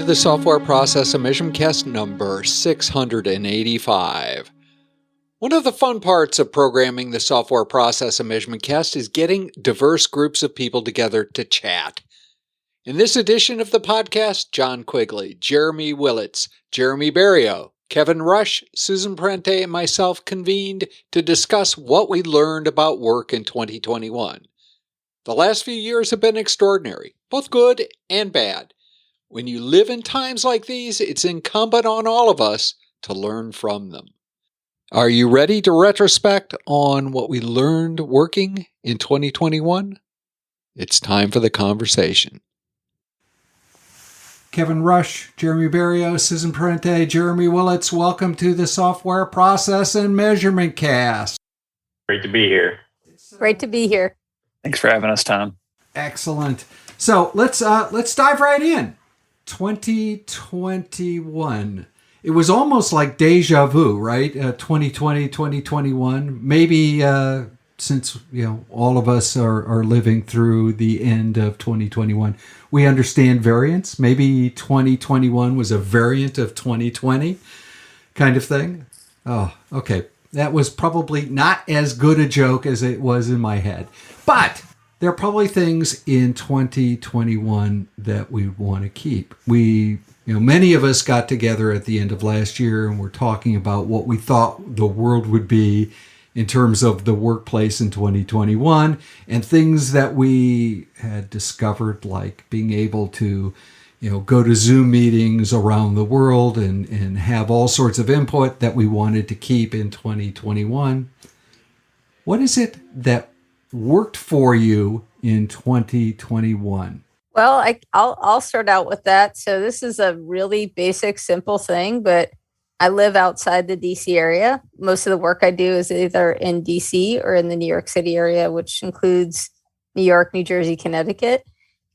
the Software Process and MeasurementCast number 685. One of the fun parts of programming the Software Process and MeasurementCast is getting diverse groups of people together to chat. In this edition of the podcast, Jon Quigley, Jeremy Willets, Jeremy Berriault, Kevin Rush, Susan Parente, and myself convened to discuss what we learned about work in 2021. The last few years have been extraordinary, both good and bad. When you live in times like these, it's incumbent on all of us to learn from them. Are you ready to retrospect on what we learned working in 2021? It's time for the conversation. Kevin Rush, Jeremy Berriault, Susan Parente, Jeremy Willets, welcome to the Software Process and MeasurementCast. Great to be here. Great to be here. Thanks for having us, Tom. Excellent. So let's dive right in. 2021. It was almost like deja vu, right? 2020, 2021. Maybe since all of us are living through the end of 2021, we understand variance. Maybe 2021 was a variant of 2020 kind of thing. Oh, okay. That was probably not as good a joke as it was in my head. But there are probably things in 2021 that we want to keep. Many of us got together at the end of last year and we're talking about what we thought the world would be in terms of the workplace in 2021 and things that we had discovered, like being able to, go to Zoom meetings around the world and have all sorts of input that we wanted to keep in 2021. What is it that worked for you in 2021? Well, I'll start out with that. So this is a really basic, simple thing, but I live outside the DC area. Most of the work I do is either in DC or in the New York City area, which includes New York, New Jersey, Connecticut.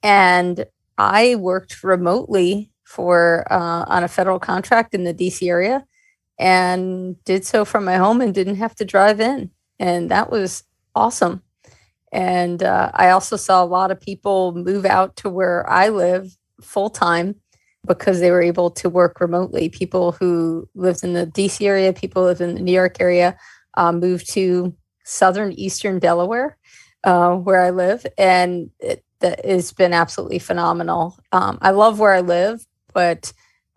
And I worked remotely on a federal contract in the DC area and did so from my home and didn't have to drive in. And that was awesome. And I also saw a lot of people move out to where I live full time because they were able to work remotely. People who lived in the DC area, people who lived in the New York area, moved to southern eastern Delaware, where I live. And it's been absolutely phenomenal. I love where I live, but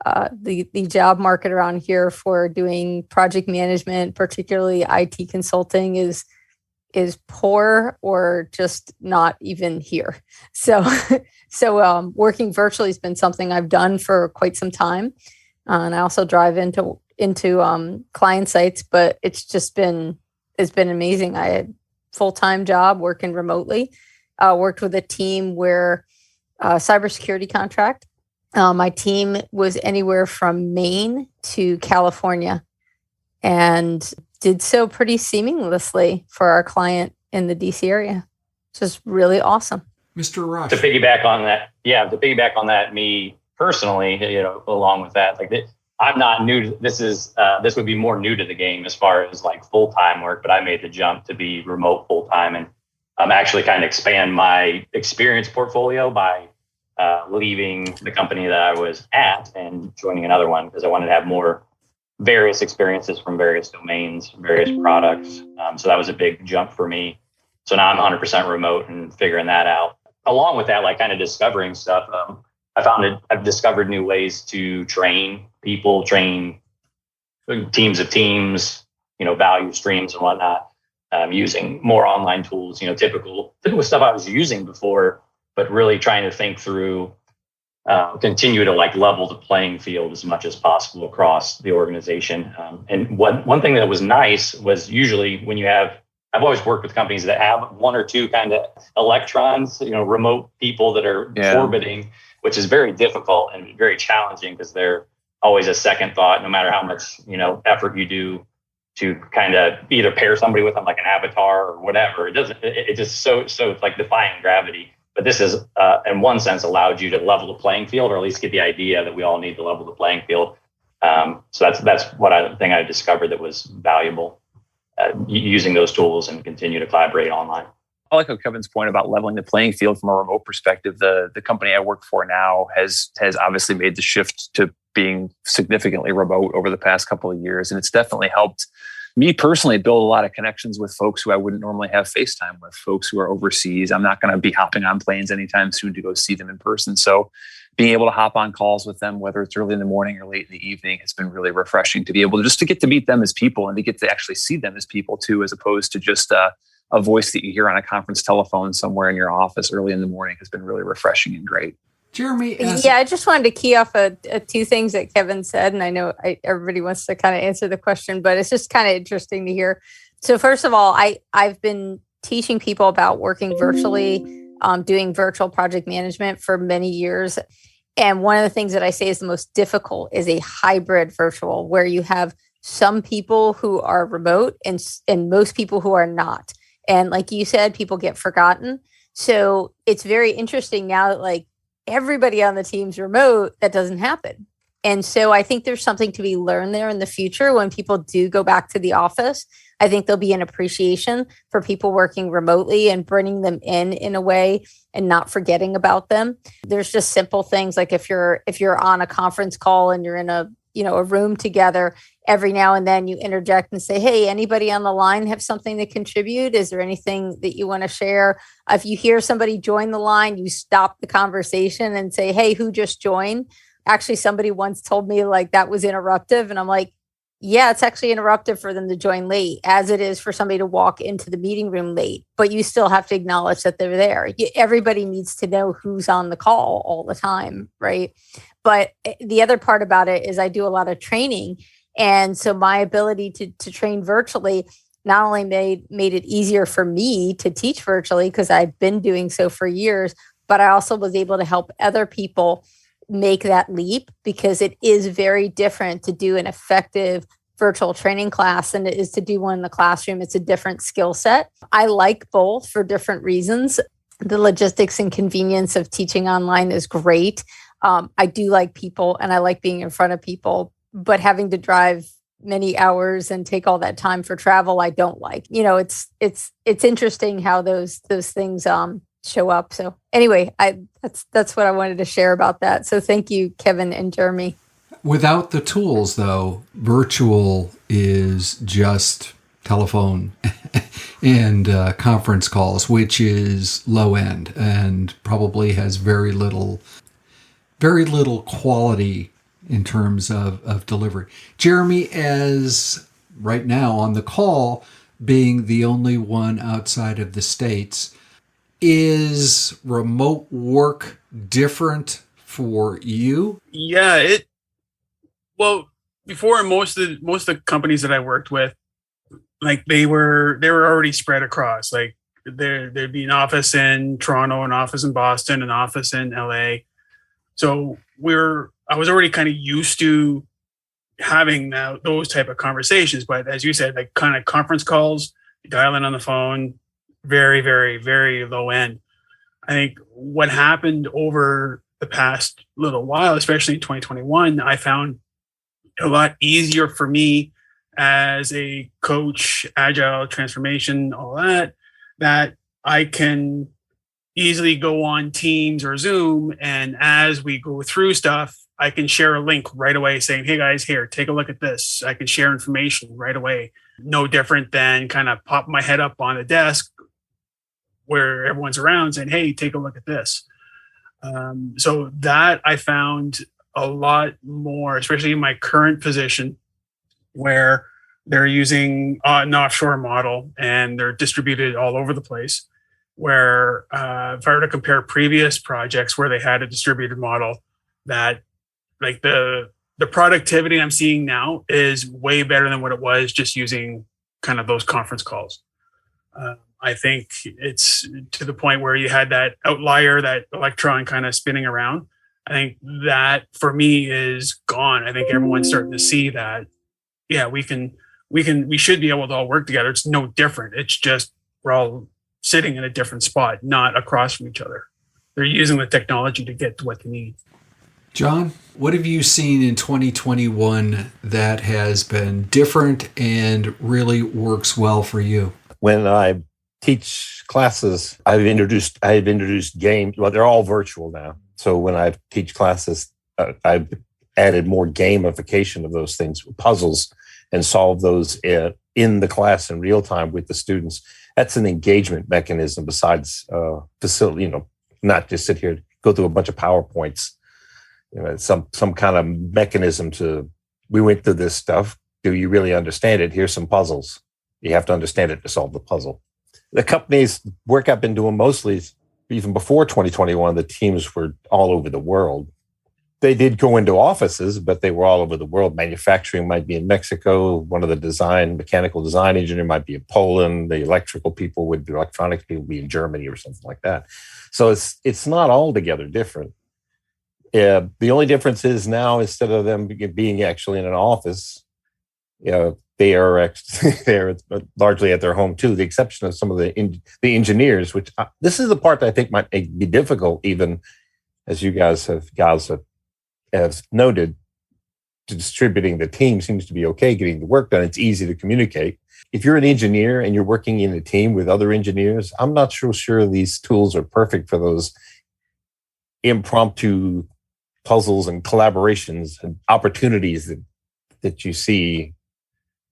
the job market around here for doing project management, particularly IT consulting, is poor or just not even here. So working virtually has been something I've done for quite some time. And I also drive into client sites, but it's been amazing. I had full-time job working remotely, worked with a team where cybersecurity contract. My team was anywhere from Maine to California and did so pretty seamlessly for our client in the DC area. Just really awesome. Mr. Rush. To piggyback on that, me personally, along with that, I'm not new to this. This would be more new to the game as far as like full-time work, but I made the jump to be remote full-time and actually kind of expand my experience portfolio by leaving the company that I was at and joining another one because I wanted to have more various experiences from various domains, various products. So that was a big jump for me. So now I'm 100% remote and figuring that out. Along with that, like kind of discovering stuff, I've discovered new ways to train people, train teams of teams, value streams and whatnot, using more online tools, typical stuff I was using before, but really trying to think through continue to level the playing field as much as possible across the organization. And one thing that was nice was usually when I've always worked with companies that have one or two kind of electrons, remote people that are orbiting, which is very difficult and very challenging because they're always a second thought, no matter how much, effort you do to kind of either pair somebody with them like an avatar or whatever. It's just so it's like defying gravity. But this is, in one sense, allowed you to level the playing field, or at least get the idea that we all need to level the playing field. So that's what I think I discovered that was valuable, using those tools and continue to collaborate online. I like how Kevin's point about leveling the playing field from a remote perspective. The company I work for now has obviously made the shift to being significantly remote over the past couple of years. And it's definitely helped me personally build a lot of connections with folks who I wouldn't normally have FaceTime with, folks who are overseas. I'm not going to be hopping on planes anytime soon to go see them in person. So being able to hop on calls with them, whether it's early in the morning or late in the evening, has been really refreshing to be able to just to get to meet them as people and to get to actually see them as people too, as opposed to just a voice that you hear on a conference telephone somewhere in your office early in the morning has been really refreshing and great. Jeremy? I just wanted to key off two things that Kevin said, and I know everybody wants to kind of answer the question, but it's just kind of interesting to hear. So first of all, I've been teaching people about working virtually, doing virtual project management for many years. And one of the things that I say is the most difficult is a hybrid virtual, where you have some people who are remote and most people who are not. And like you said, people get forgotten. So it's very interesting now that like everybody on the team's remote, that doesn't happen. And so I think there's something to be learned there in the future when people do go back to the office. I think there'll be an appreciation for people working remotely and bringing them in a way and not forgetting about them. There's just simple things like if you're on a conference call and you're in a room together, every now and then you interject and say, hey, anybody on the line have something to contribute? Is there anything that you want to share? If you hear somebody join the line, you stop the conversation and say, hey, who just joined? Actually, somebody once told me like that was interruptive. And I'm like, yeah, it's actually interruptive for them to join late, as it is for somebody to walk into the meeting room late. But you still have to acknowledge that they're there. Everybody needs to know who's on the call all the time, right? But the other part about it is I do a lot of training. And so my ability to train virtually not only made it easier for me to teach virtually, because I've been doing so for years, but I also was able to help other people make that leap, because it is very different to do an effective virtual training class than it is to do one in the classroom. It's a different skill set. I like both for different reasons. The logistics and convenience of teaching online is great. I do like people and I like being in front of people, but having to drive many hours and take all that time for travel, I don't like. It's interesting how those things show up. So anyway, that's what I wanted to share about that. So thank you, Kevin and Jeremy. Without the tools, though, virtual is just telephone and conference calls, which is low end and probably has very little quality in terms of delivery. Jeremy, as right now on the call, being the only one outside of the States, is remote work different for you? Yeah, before most of the companies that I worked with, like they were already spread across. Like there'd be an office in Toronto, an office in Boston, an office in LA. So I was already kind of used to having those type of conversations. But as you said, like kind of conference calls, dial in on the phone, very, very, very low end. I think what happened over the past little while, especially in 2021, I found a lot easier for me as a coach, agile transformation, all that I can easily go on Teams or Zoom. And as we go through stuff, I can share a link right away saying, hey guys, here, take a look at this. I can share information right away. No different than kind of pop my head up on a desk where everyone's around saying, hey, take a look at this. So that I found a lot more, especially in my current position, where they're using an offshore model and they're distributed all over the place. Where if I were to compare previous projects where they had a distributed model, that like the productivity I'm seeing now is way better than what it was just using kind of those conference calls. I think it's to the point where you had that outlier, that electron kind of spinning around. I think that for me is gone. I think everyone's starting to see that, yeah, we should be able to all work together. It's no different. It's just we're all sitting in a different spot, not across from each other. They're using the technology to get to what they need. Jon, what have you seen in 2021 that has been different and really works well for you? When I teach classes, I have introduced games. Well, they're all virtual now. So when I teach classes, I've added more gamification of those things, puzzles, and solve those in the class in real time with the students. That's an engagement mechanism besides facility, not just sit here, go through a bunch of PowerPoints. Some kind of mechanism we went through this stuff. Do you really understand it? Here's some puzzles. You have to understand it to solve the puzzle. The company's work I've been doing mostly, even before 2021, the teams were all over the world. They did go into offices, but they were all over the world. Manufacturing might be in Mexico. One of the mechanical design engineer might be in Poland. The electronics people would be in Germany or something like that. So it's not altogether different. The only difference is now, instead of them being actually in an office, they are they're largely at their home too. The exception of some of the engineers, which this is the part that I think might be difficult, even as you guys have noted. Distributing the team seems to be okay. Getting the work done, it's easy to communicate. If you're an engineer and you're working in a team with other engineers, I'm not sure these tools are perfect for those impromptu puzzles and collaborations and opportunities that you see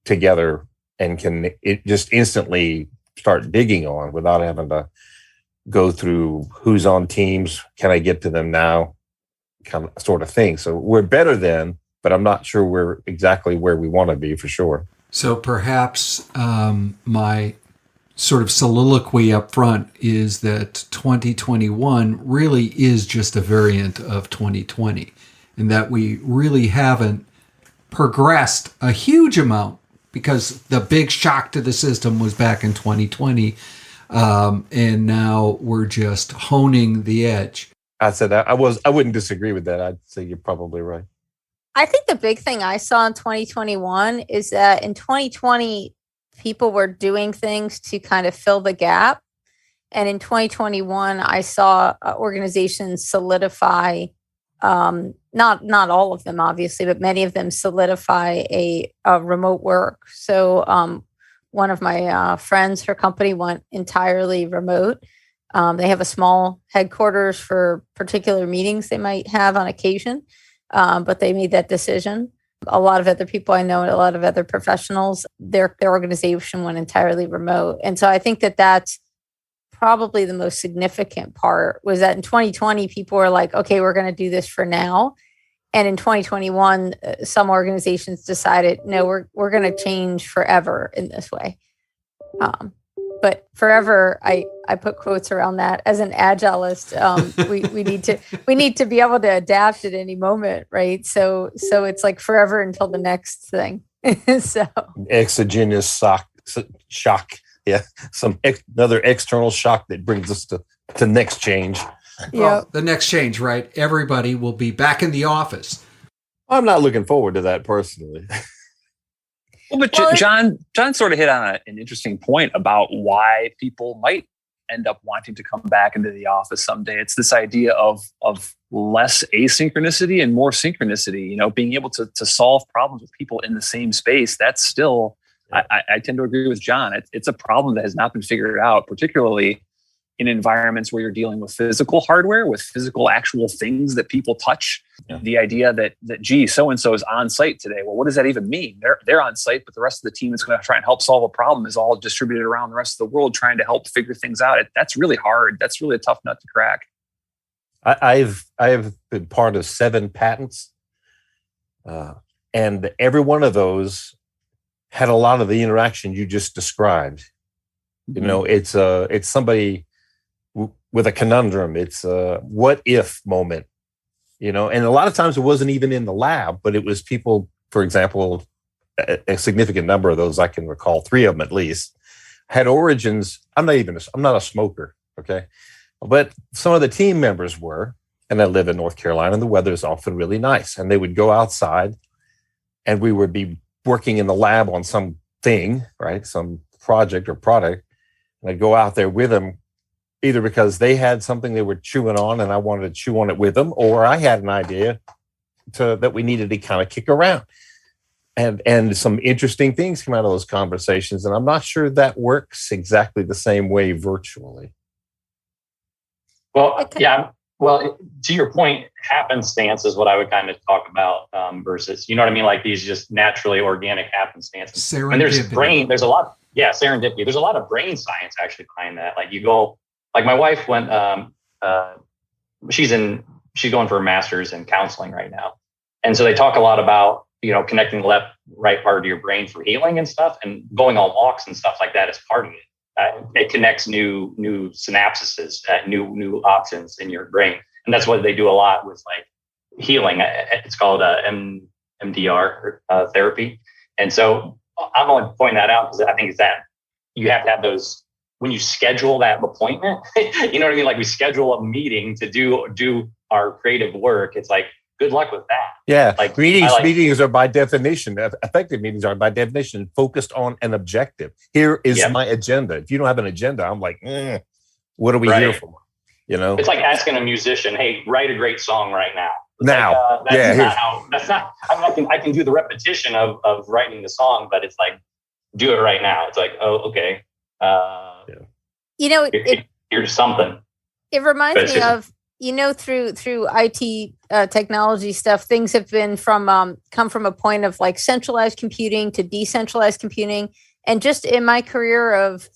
together and can just instantly start digging on without having to go through who's on teams, can I get to them now, kind of sort of thing. So we're better then, but I'm not sure we're exactly where we want to be for sure. So perhaps my sort of soliloquy up front is that 2021 really is just a variant of 2020, and that we really haven't progressed a huge amount, because the big shock to the system was back in 2020, and now we're just honing the edge. I said I wouldn't disagree with that. I'd say you're probably right. I think the big thing I saw in 2021 is that in 2020, people were doing things to kind of fill the gap. And in 2021, I saw organizations solidify, not all of them, obviously, but many of them solidify a remote work. So one of my friends, her company went entirely remote. They have a small headquarters for particular meetings they might have on occasion, but they made that decision. A lot of other people I know, and a lot of other professionals, their organization went entirely remote. And so I think that that's probably the most significant part, was that in 2020, people were like, okay, we're going to do this for now. And in 2021, some organizations decided, no, we're going to change forever in this way. But forever, I put quotes around that. As an agilist, we need to be able to adapt at any moment, right? So it's like forever until the next thing. So exogenous shock, yeah, another external shock that brings us to next change. Well, the next change, right? Everybody will be back in the office. I'm not looking forward to that personally. Well, John sort of hit on an interesting point about why people might end up wanting to come back into the office someday. It's this idea of less asynchronicity and more synchronicity. Being able to solve problems with people in the same space. That's still, I tend to agree with John. It's a problem that has not been figured out, particularly in environments where you're dealing with physical hardware, with physical actual things that people touch. Yeah. The idea that gee, so-and-so is on site today. Well, what does that even mean? They're on site, but the rest of the team that's going to try and help solve a problem is all distributed around the rest of the world trying to help figure things out. That's really hard. That's really a tough nut to crack. I have been part of 7 patents, and every one of those had a lot of the interaction you just described. Mm-hmm. It's somebody with a conundrum. It's a what if moment, and a lot of times it wasn't even in the lab, but it was people, for example, a significant number of those, I can recall 3 of them at least, had origins. I'm not a smoker. Okay. But some of the team members were, and I live in North Carolina, and the weather is often really nice. And they would go outside and we would be working in the lab on some thing, right? Some project or product. And I'd go out there with them, either because they had something they were chewing on and I wanted to chew on it with them, or I had an idea that we needed to kind of kick around. And some interesting things come out of those conversations. And I'm not sure that works exactly the same way virtually. Well, yeah. Well, to your point, happenstance is what I would kind of talk about versus, you know what I mean? Like these just naturally organic happenstances. And there's a lot, serendipity. There's a lot of brain science actually behind that. Like you go, like my wife went, she's going for a master's in counseling right now. And so they talk a lot about, connecting the left, right part of your brain for healing and stuff, and going on walks and stuff like that is part of it. It connects new synapses, new options in your brain. And that's what they do a lot with like healing. It's called MDR therapy. And so I'm only pointing that out because I think it's that you have to have those, when you schedule that appointment, you know what I mean? Like we schedule a meeting to do our creative work. It's like, good luck with that. Yeah. Like meetings are by definition, effective meetings are by definition focused on an objective. Here is my agenda. If you don't have an agenda, I'm like, what are we here for? It's like asking a musician, hey, write a great song right now. I can do the repetition of writing the song, but it's like, do it right now. It's like, oh, okay. Here's something. It reminds me of, through IT technology stuff, things have been come from a point of like centralized computing to decentralized computing. And just in my career of,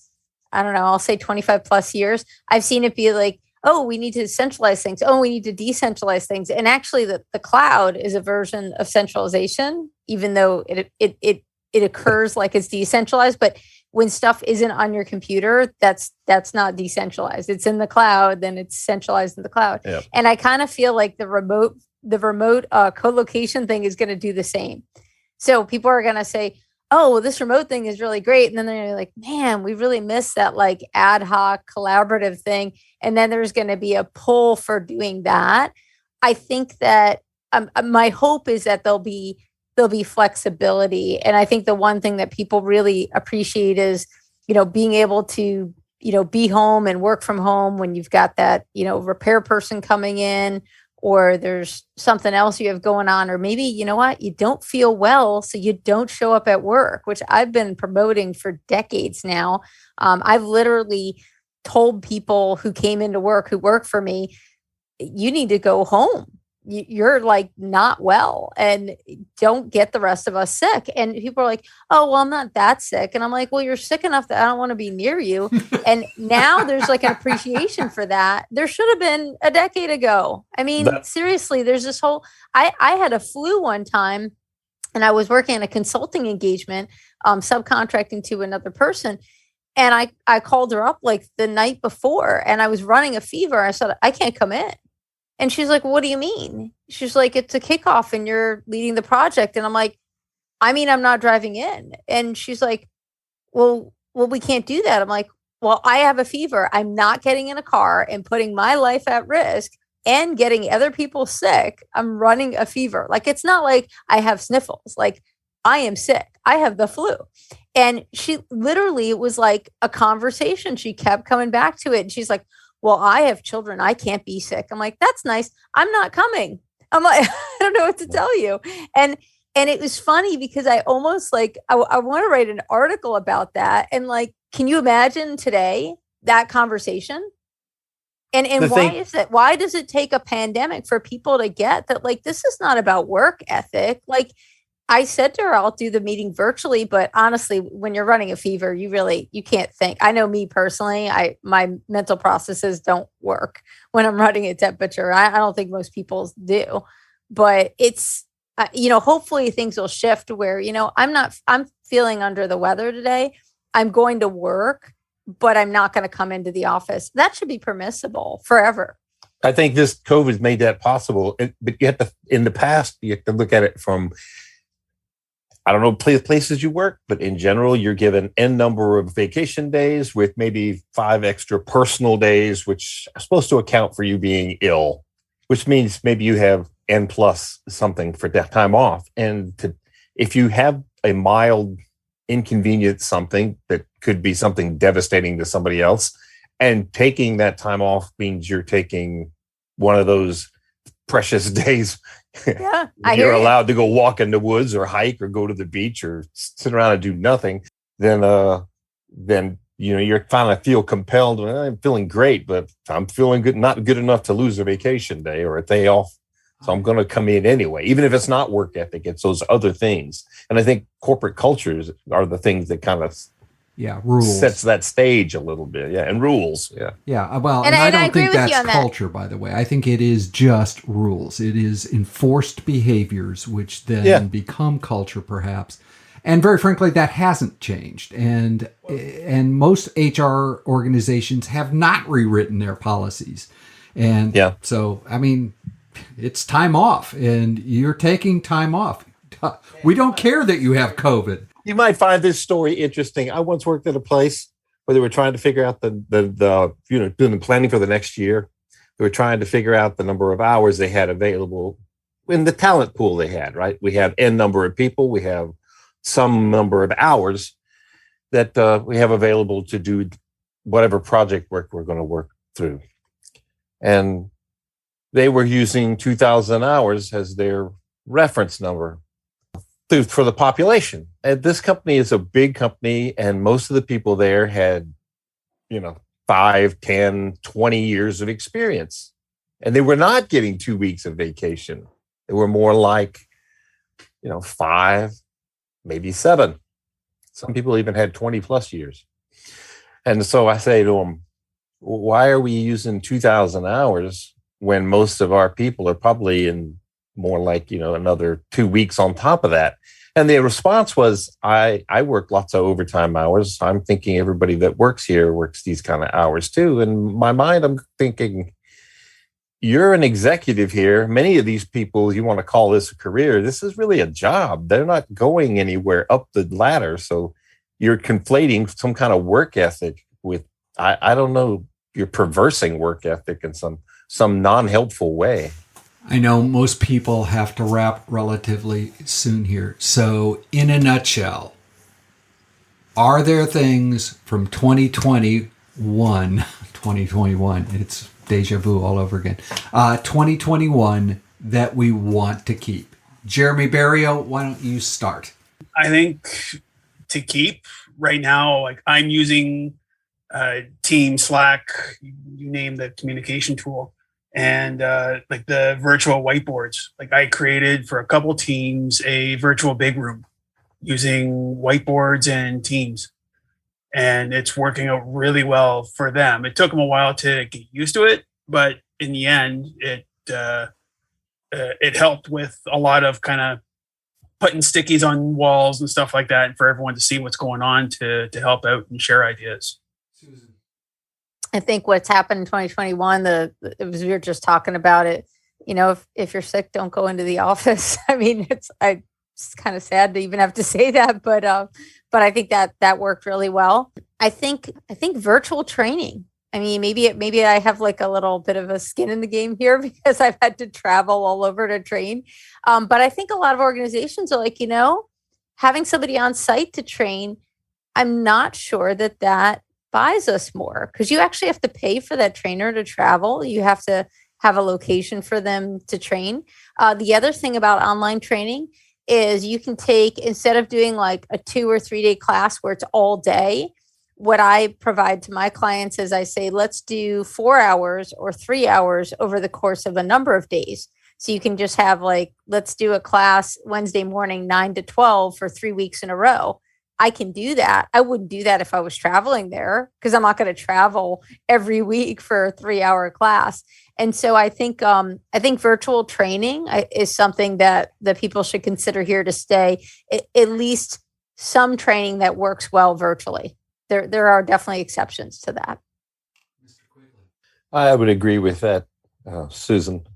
I don't know, I'll say 25 plus years, I've seen it be like, oh, we need to centralize things. Oh, we need to decentralize things. And actually the cloud is a version of centralization, even though it occurs like it's decentralized. But when stuff isn't on your computer, that's not decentralized. It's in the cloud, then it's centralized in the cloud. Yep. And I kind of feel like the remote co-location thing is going to do the same. So people are going to say, oh, well, this remote thing is really great. And then they're like, man, we really miss that like ad hoc collaborative thing. And then there's going to be a pull for doing that. I think that my hope is that there'll be flexibility. And I think the one thing that people really appreciate is, being able to, be home and work from home when you've got that, repair person coming in, or there's something else you have going on, or maybe, you don't feel well, so you don't show up at work, which I've been promoting for decades now. I've literally told people who came into work, who work for me, you need to go home. You're like not well and don't get the rest of us sick. And people are like, oh, well, I'm not that sick. And I'm like, well, you're sick enough that I don't want to be near you. And now there's like an appreciation for that. There should have been a decade ago. I mean, seriously, there's this whole, I had a flu one time and I was working on a consulting engagement, subcontracting to another person. And I called her up like the night before and I was running a fever. I said, I can't come in. And she's like, what do you mean? She's like, it's a kickoff and you're leading the project. And I'm like, I'm not driving in. And she's like, well, we can't do that. I'm like, well, I have a fever. I'm not getting in a car and putting my life at risk and getting other people sick. I'm running a fever. Like, it's not like I have sniffles. Like, I am sick. I have the flu. And she literally, it was like a conversation. She kept coming back to it. And she's like, well, I have children. I can't be sick. I'm like, that's nice. I'm not coming. I'm like, I don't know what to tell you. And it was funny because I almost like, I want to write an article about that. And like, can you imagine today that conversation? And why is it? Why does it take a pandemic for people to get that? Like, this is not about work ethic. Like, I said to her, I'll do the meeting virtually, but honestly, when you're running a fever, you can't think. I know me personally, my mental processes don't work when I'm running a temperature. I don't think most people do, but it's, hopefully things will shift where, I'm feeling under the weather today. I'm going to work, but I'm not going to come into the office. That should be permissible forever. I think this COVID made that possible. But you have to, in the past, you have to look at it from, I don't know, places you work, but in general, you're given N number of vacation days with maybe 5 extra personal days, which are supposed to account for you being ill, which means maybe you have N plus something for that time off. And if you have a mild inconvenience, something that could be something devastating to somebody else, and taking that time off means you're taking one of those precious days. Yeah, I You're hear you. allowed to go walk in the woods or hike or go to the beach or sit around and do nothing, then you're kind of feel compelled. Well, I'm feeling great, but I'm feeling good, not good enough to lose a vacation day or a day off. So I'm going to come in anyway, even if it's not work ethic, it's those other things. And I think corporate cultures are the things that kind of rules sets that stage a little bit. Yeah. And rules. Yeah. Yeah. Well, And and I I don't agree think with you that's on that. culture, by the way. I think it is just rules. It is enforced behaviors, which then become culture, perhaps. And very frankly, that hasn't changed. And most HR organizations have not rewritten their policies. And so, I mean, it's time off, and you're taking time off. We don't care that you have COVID. You might find this story interesting. I once worked at a place where they were trying to figure out doing the planning for the next year. They were trying to figure out the number of hours they had available in the talent pool they had, right? We have N number of people. We have some number of hours that we have available to do whatever project work we're going to work through. And they were using 2,000 hours as their reference number for the population. And this company is a big company, and most of the people there had, 5, 10, 20 years of experience. And they were not getting 2 weeks of vacation. They were more like, 5, maybe 7. Some people even had 20 plus years. And so I say to them, why are we using 2,000 hours when most of our people are probably in more like, another 2 weeks on top of that? And the response was, I work lots of overtime hours. I'm thinking everybody that works here works these kind of hours too. In my mind, I'm thinking, you're an executive here. Many of these people, you want to call this a career. This is really a job. They're not going anywhere up the ladder. So you're conflating some kind of work ethic with, I don't know, you're perversing work ethic in some non-helpful way. I know most people have to wrap relatively soon here. So in a nutshell, are there things from 2021, it's deja vu all over again, 2021 that we want to keep? Jeremy Berriault, why don't you start? I think to keep right now, like I'm using Team, Slack, you name the communication tool, and like the virtual whiteboards. Like I created for a couple teams a virtual big room using whiteboards and Teams, and it's working out really well for them. It took them a while to get used to it, but in the end, it helped with a lot of kind of putting stickies on walls and stuff like that, and for everyone to see what's going on to help out and share ideas. I think what's happened in 2021, we were just talking about it. If you're sick, don't go into the office. I mean, it's kind of sad to even have to say that, but I think that worked really well. I think virtual training. I mean, maybe I have like a little bit of a skin in the game here because I've had to travel all over to train. But I think a lot of organizations are like, having somebody on site to train. I'm not sure that buys us more, because you actually have to pay for that trainer to travel. You have to have a location for them to train. The other thing about online training is you can take, instead of doing like a 2 or 3 day class where it's all day, what I provide to my clients is I say, let's do 4 hours or 3 hours over the course of a number of days. So you can just have let's do a class Wednesday morning, 9 to 12 for 3 weeks in a row. I can do that. I wouldn't do that if I was traveling there, because I'm not going to travel every week for a 3-hour class. And so I think virtual training is something that people should consider here to stay. At least some training that works well virtually. There are definitely exceptions to that. I would agree with that, Susan.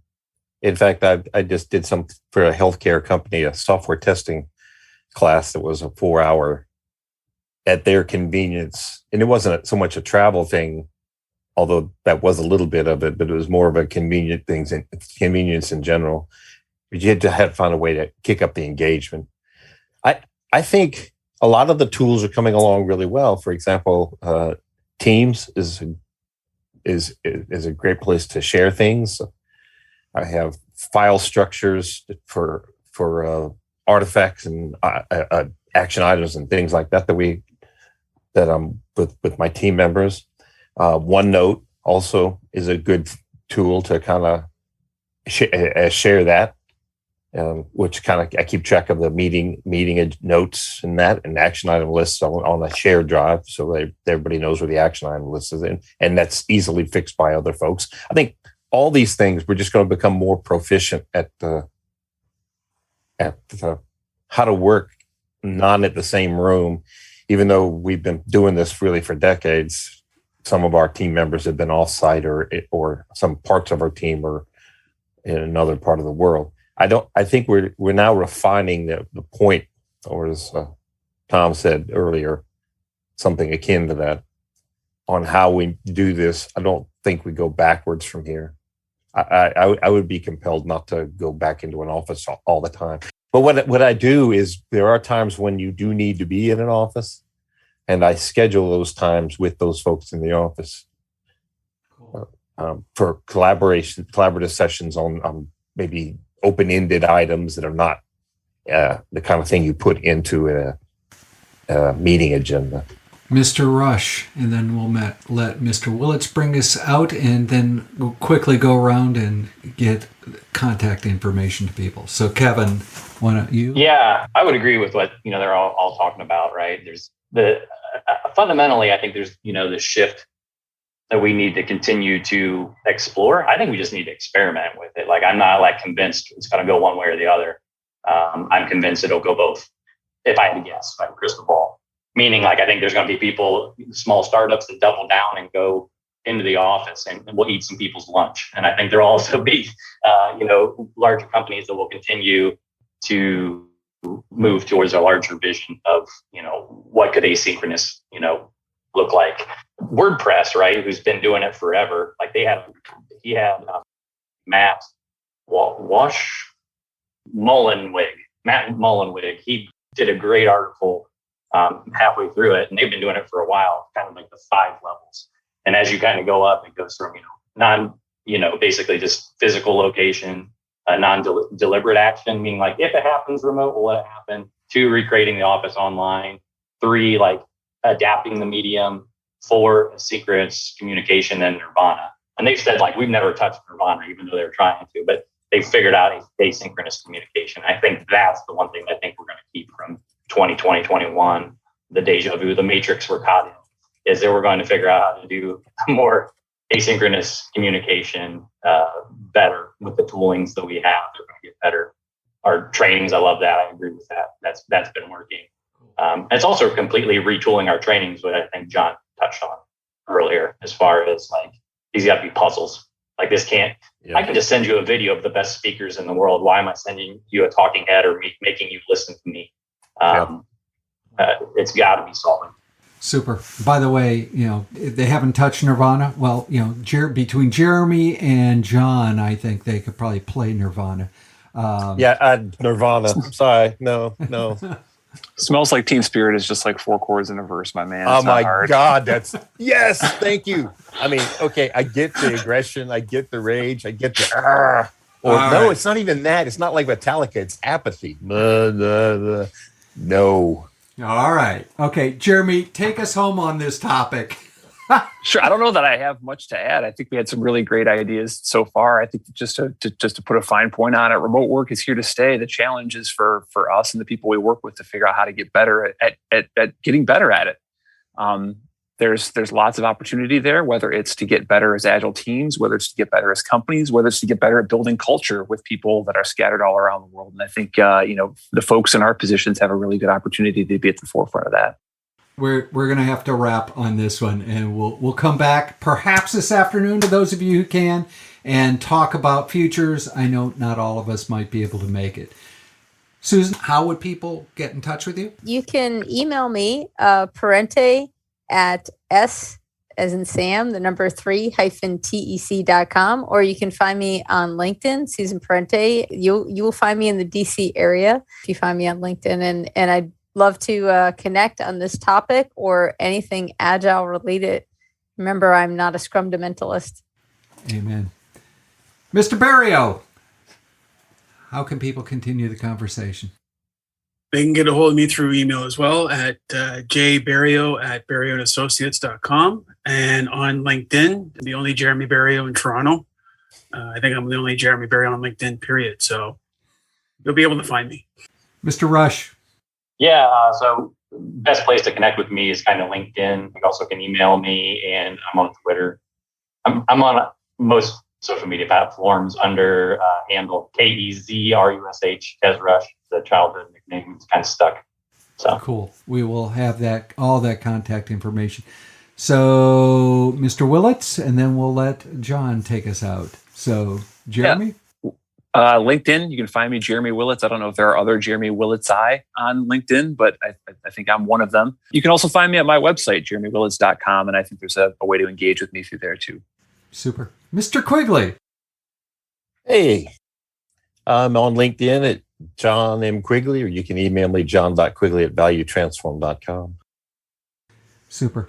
In fact, I just did some for a healthcare company, a software testing class that was a 4-hour at their convenience. And it wasn't so much a travel thing, although that was a little bit of it, but it was more of a convenient things and convenience in general. But you had to find a way to kick up the engagement. I think a lot of the tools are coming along really well. For example, Teams is a great place to share things. I have file structures for artifacts and action items and things like that that I'm with my team members. OneNote also is a good tool to kind of share that, which kind of I keep track of the meeting notes and that, and action item lists on a shared drive, so everybody knows where the action item list is in, and that's easily fixed by other folks. I think all these things, we're just going to become more proficient at how to work not at the same room. Even though we've been doing this really for decades, some of our team members have been off-site or some parts of our team are in another part of the world. I think we're now refining the point, or as Tom said earlier, something akin to that, on how we do this. I don't think we go backwards from here. I would be compelled not to go back into an office all the time. But what I do is there are times when you do need to be in an office, and I schedule those times with those folks in the office for collaborative sessions on maybe open-ended items that are not the kind of thing you put into a meeting agenda. Mr. Rush, and then we'll let Mr. Willets bring us out, and then we'll quickly go around and get contact information to people. So Kevin, why don't you? Yeah, I would agree with what they're all talking about, right? There's fundamentally, I think there's the shift that we need to continue to explore. I think we just need to experiment with it. Like, I'm not convinced it's going to go one way or the other. I'm convinced it'll go both. If I had to guess, if I had a crystal ball. Meaning, I think there's going to be people, small startups, that double down and go into the office and we'll eat some people's lunch. And I think there'll also be, larger companies that will continue to move towards a larger vision of, what could asynchronous, look like. WordPress, right, who's been doing it forever. He had Matt Mullenweg. He did a great article halfway through it, and they've been doing it for a while, kind of like the 5 levels. And as you kind of go up, it goes from, basically just physical location, a non-deliberate action, meaning if it happens remote, we'll let it happen. 2, recreating the office online. 3, adapting the medium. 4, asynchronous communication, and nirvana. And they've said we've never touched nirvana, even though they're trying to, but they figured out asynchronous communication. I think that's the one thing I think we're going to keep from 2020, 21, the deja vu, the matrix we're caught in, is that we're going to figure out how to do more asynchronous communication better with the toolings that we have. They're going to get better. Our trainings, I love that. I agree with that. That's been working. It's also completely retooling our trainings, what I think John touched on earlier, as far as these got to be puzzles. This can't, I can just send you a video of the best speakers in the world. Why am I sending you a talking head or making you listen to me? It's got to be solid. Super. By the way, they haven't touched Nirvana. Well, between Jeremy and John, I think they could probably play Nirvana. Nirvana. Sorry. No. Smells Like Teen Spirit is just 4 chords in a verse, my man. Oh my God, yes, thank you. I mean, okay, I get the aggression, I get the rage, I get the no, it's not even that. It's not like Metallica, it's apathy. No. All right. Okay, Jeremy, take us home on this topic. Sure. I don't know that I have much to add. I think we had some really great ideas so far. I think just to put a fine point on it, remote work is here to stay. The challenge is for us and the people we work with to figure out how to get better at getting better at it. There's lots of opportunity there, whether it's to get better as agile teams, whether it's to get better as companies, whether it's to get better at building culture with people that are scattered all around the world. And I think the folks in our positions have a really good opportunity to be at the forefront of that. We're going to have to wrap on this one, and we'll come back perhaps this afternoon to those of you who can and talk about futures. I know not all of us might be able to make it. Susan, how would people get in touch with you? You can email me, Parente at S as in Sam, the number 3-tec.com, or you can find me on LinkedIn, Susan Parente. You will find me in the DC area if you find me on LinkedIn, and I'd love to connect on this topic or anything Agile related. Remember, I'm not a Scrum Dementalist. Amen. Mr. Berriault. How can people continue the conversation? They can get a hold of me through email as well at jberriault@berriaultassociates.com, and on LinkedIn, the only Jeremy Berriault in Toronto. I think I'm the only Jeremy Berriault on LinkedIn, period. So you'll be able to find me. Mr. Rush. Yeah. So best place to connect with me is kind of LinkedIn. You also can email me, and I'm on Twitter. I'm on most social media platforms under handle KEZRUSH, Kezrush, the childhood nickname. It's kind of stuck. So Cool. We will have all that contact information. So, Mr. Willets, and then we'll let John take us out. So, Jeremy? LinkedIn, you can find me, Jeremy Willets. I don't know if there are other Jeremy Willets on LinkedIn, but I think I'm one of them. You can also find me at my website, jeremywillets.com, and I think there's a way to engage with me through there too. Super. Mr. Quigley. Hey, I'm on LinkedIn at Jon M Quigley, or you can email me john.quigley@valuetransform.com. Super.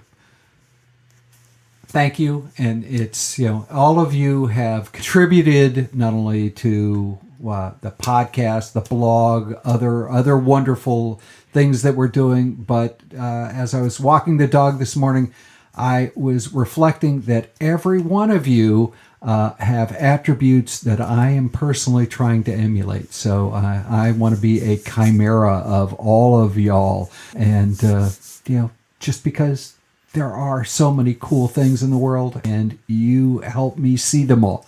Thank you. And it's, all of you have contributed not only to the podcast, the blog, other wonderful things that we're doing, but as I was walking the dog this morning, I was reflecting that every one of you have attributes that I am personally trying to emulate. So I want to be a chimera of all of y'all. And, just because there are so many cool things in the world and you help me see them all.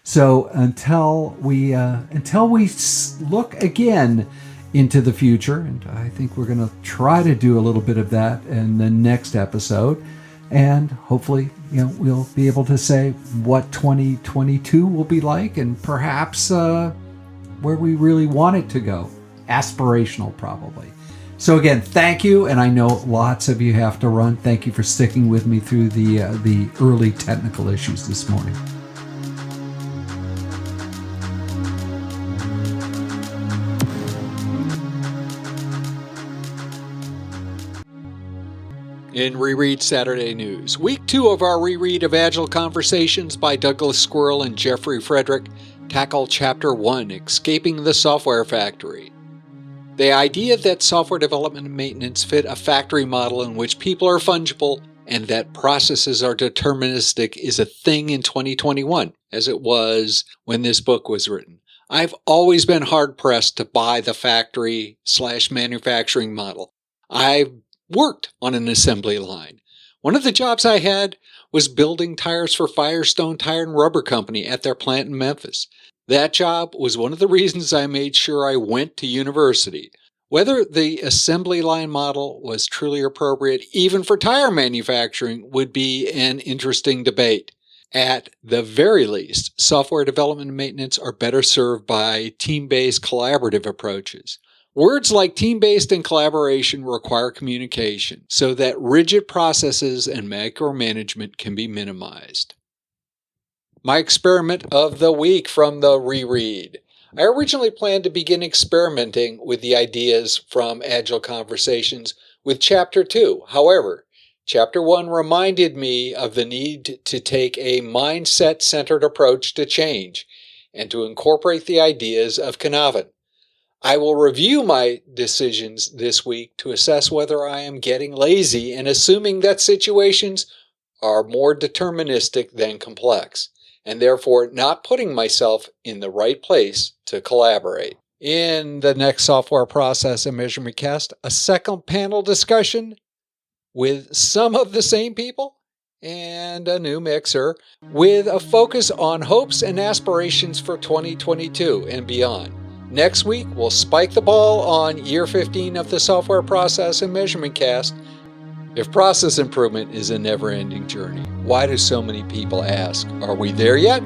So until we look again into the future, and I think we're going to try to do a little bit of that in the next episode, and hopefully, we'll be able to say what 2022 will be like, and perhaps where we really want it to go. Aspirational, probably. So again, thank you, and I know lots of you have to run. Thank you for sticking with me through the early technical issues this morning. In Reread Saturday News, Week 2 of our reread of Agile Conversations by Douglas Squirrel and Jeffrey Fredrick tackle Chapter 1, Escaping the Software Factory. The idea that software development and maintenance fit a factory model in which people are fungible and that processes are deterministic is a thing in 2021, as it was when this book was written. I've always been hard-pressed to buy the factory/manufacturing model. I've worked on an assembly line. One of the jobs I had was building tires for Firestone Tire and Rubber Company at their plant in Memphis. That job was one of the reasons I made sure I went to university. Whether the assembly line model was truly appropriate even for tire manufacturing would be an interesting debate. At the very least, software development and maintenance are better served by team-based collaborative approaches. Words like team-based and collaboration require communication so that rigid processes and micromanagement can be minimized. My experiment of the week from the reread. I originally planned to begin experimenting with the ideas from Agile Conversations with Chapter 2. However, Chapter 1 reminded me of the need to take a mindset-centered approach to change and to incorporate the ideas of convened. I will review my decisions this week to assess whether I am getting lazy and assuming that situations are more deterministic than complex, and therefore not putting myself in the right place to collaborate. In the next Software Process and Measurement Cast, a second panel discussion with some of the same people and a new mixer with a focus on hopes and aspirations for 2022 and beyond. Next week, we'll spike the ball on year 15 of the Software Process and Measurement Cast. If process improvement is a never-ending journey, why do so many people ask, are we there yet?